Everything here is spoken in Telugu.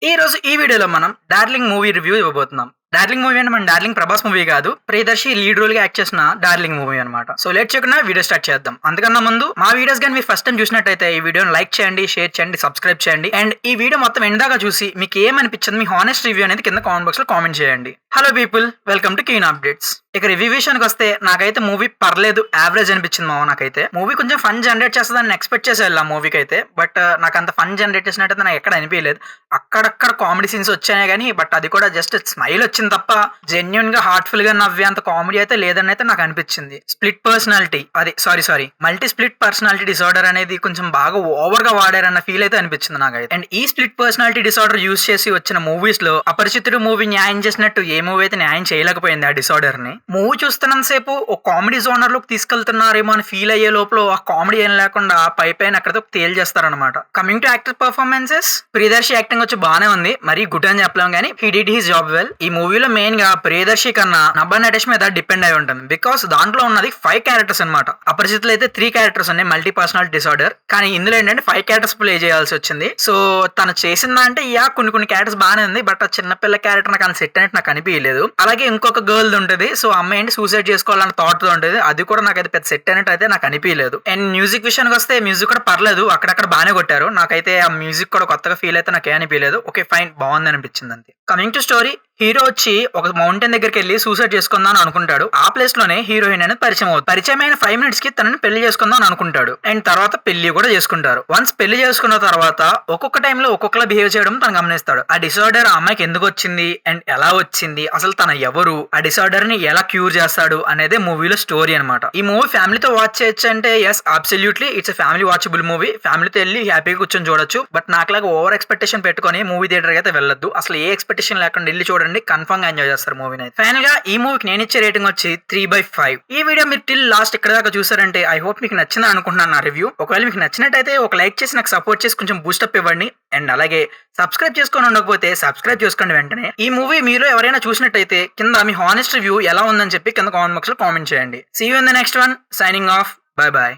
ఈ రోజు ఈ వీడియోలో మనం డార్లింగ్ మూవీ రివ్యూ ఇవ్వబోతున్నాం. డార్లింగ్ మూవీ అంటే మన డార్లింగ్ ప్రభాస్ మూవీ కాదు, ప్రియదర్శి లీడ్ రోల్ గా యాక్ట్ చేసిన డార్లింగ్ మూవీ అనమాట. సో లేట్ చేయకుండా వీడియో స్టార్ట్ చేద్దాం. అంతకన్నా ముందు మా వీడియోస్ కానీ మీరు ఫస్ట్ టైం చూసినట్టయితే ఈ వీడియోని లైక్ చేయండి, షేర్ చేయండి, సబ్స్క్రైబ్ చేయండి. అండ్ ఈ వీడియో మొత్తం ఎండ్ దాకా చూసి మీకు ఏమనిపించింది, మీ హానెస్ట్ రివ్యూ అనేది కింద కామెంట్ బాక్స్ లో కామెంట్ చేయండి. Hello people, welcome to keen updates. ఇక రివ్యూ విషయానికి వస్తే నాకైతే మూవీ పర్లేదు, యావరేజ్ అనిపించింది మామ. నాకైతే మూవీ కొంచెం ఫన్ జనరేట్ చేస్తుందని ఎక్స్పెక్ట్ చేసి వెళ్ళాం మూవీకి అయితే. బట్ నాకు అంత ఫన్ జనరేట్ చేసినట్టయితే నాకు ఎక్కడ అనిపించలేదు. అక్కడక్కడ కామెడీ సీన్స్ వచ్చాయి కానీ, బట్ అది కూడా జస్ట్ స్మైల్ వచ్చింది తప్ప జెన్యున్ గా హార్ట్ఫుల్ గా నవ్వే అంత కామెడీ అయితే లేదని అయితే నాకు అనిపించింది. స్ప్లిట్ పర్సనాలిటీ, అది sorry multi split personality disorder అనేది కొంచెం బాగా ఓవర్ గా వాడారన్న ఫీల్ అయితే అనిపించింది నాకైతే. అండ్ ఈ స్ప్లిట్ పర్సనాలిటీ డిసార్డర్ యూస్ చేసి వచ్చిన మూవీస్ లో అపరిచితుడు మూవీ న్యాయం చేసినట్టు ఏ మూవీ అయితే న్యాయం చేయలేకపోయింది ఆ డిసార్డర్ ని. మూవీ చూస్తున్నంత సేపు ఒక కామెడీ జోనర్ లోకి తీసుకెళ్తున్నారేమో అని ఫీల్ అయ్యే లోపల ఆ కామెడీ ఏం లేకుండా పైన అక్కడతో తేల్చేస్తారనమాట. Coming to actor performances, Priyadarshi acting వచ్చి బానే ఉంది, మరి గుడ్ అని చెప్పలేం కానీ he did his job well. ఈ మూవీలో మెయిన్ గా ప్రియదర్శి కన్నా నభా నటేష్ మీద డిపెండ్ అయి ఉంటుంది. బికాస్ దాంట్లో ఉన్నది 5 క్యారెక్టర్స్ అనమాట. అపరిచితులు అయితే 3 క్యారెక్టర్స్ ఉన్నాయి, మల్టీ పర్సనాలిటీ డిసార్డర్. కానీ ఇందులో ఏంటంటే 5 క్యారెక్టర్స్ ప్లే చేయాల్సి వచ్చింది. సో తను చేసిందా అంటే కొన్ని క్యారెక్టర్స్ బాగానే ఉంది, బట్ ఆ చిన్నపిల్ల క్యారెక్టర్ నాకు అని సెట్ అనేది నాకు అనిపించలేదు. అలాగే ఇంకొక గర్ల్ ఉంటుంది, సో అమ్మాయి ఏంటి సూసైడ్ చేసుకోవాలన్న థాట్ తో ఉంటుంది, అది కూడా నాకైతే పెద్ద సెట్ అయినట్టు అయితే నాకు అనిపించలేదు. అండ్ మ్యూజిక్ విషయానికి వస్తే మ్యూజిక్ కూడా పర్లేదు, అక్కడక్కడ బాగానే కొట్టారు. నాకైతే ఆ మ్యూజిక్ కూడా కొత్తగా ఫీల్ అయితే నాకు అనిపించలేదు. ఓకే ఫైన్, బాగుంది అనిపించింది అంతే. కమింగ్ టు స్టోరీ, హీరో వచ్చి ఒక మౌంటైన్ దగ్గరికి వెళ్ళి సూసైడ్ చేసుకుందాం అని అనుకుంటాడు. ఆ ప్లేస్ లోనే హీరోయిన్ అనేది పరిచయం అవుతుంది. పరిచయం అయిన 5 minutes కి తనని పెళ్లి చేసుకుందాం అని అనుకుంటాడు. అండ్ తర్వాత పెళ్లి కూడా చేసుకుంటారు. వన్స్ పెళ్లి చేసుకున్న తర్వాత ఒక్కొక్క టైంలో ఒక్కొక్కలా బిహేవ్ చేయడం తను గమనిస్తాడు. ఆ డిసార్డర్ ఆ అమ్మాయికి ఎందుకు వచ్చింది అండ్ ఎలా వచ్చింది, అసలు తన ఎవరు, ఆ డిసార్డర్ ని ఎలా క్యూర్ చేస్తాడు అనేది మూవీలో స్టోరీ అనమాట. ఈ మూవీ ఫ్యామిలీతో వాచ్ చేయొచ్చు అంటే yes, absolutely it's a family watchable movie. ఫ్యామిలీతో వెళ్ళి హ్యాపీగా కూర్చొని చూడొచ్చు. బట్ నాకులాగా ఓవర్ ఎక్స్పెక్టేషన్ పెట్టుకొని మూవీ థియేటర్ అయితే వెళ్ళొద్దు. అసలు ఏ ఎక్స్పెక్టేషన్ లేకుండా వెళ్ళి చూడండి, కన్ఫర్మ్ గా ఎంజాయ్ చేస్తారు మూవీని. ఫైనల్ గా ఈ మూవీకి నేను ఇచ్చే రేటింగ్ వచ్చి 3/5. ఈ వీడియో మీరు టిల్ లాస్ట్ ఇక్కడ దాకా చూసారంటే ఐ హోప్ మీకు నచ్చిందని అనుకుంటున్నాను నా రివ్యూ. ఒకవేళ మీకు నచ్చినట్టయితే ఒక లైక్ చేసి నాకు సపోర్ట్ చేసి కొంచెం బూస్టప్ ఇవ్వండి. అండ్ అలాగే సబ్స్క్రైబ్ చేసుకొని ఉండకపోతే సబ్స్క్రైబ్ చేసుకోండి వెంటనే. ఈ మూవీ మీరు ఎవరైనా చూసినట్టయితే కింద మీ హానెస్ట్ రివ్యూ ఎలా ఉందని చెప్పి కింద కామెంట్ బాక్స్ లో కామెంట్ చేయండి. See you in the next one. Signing off. Bye bye.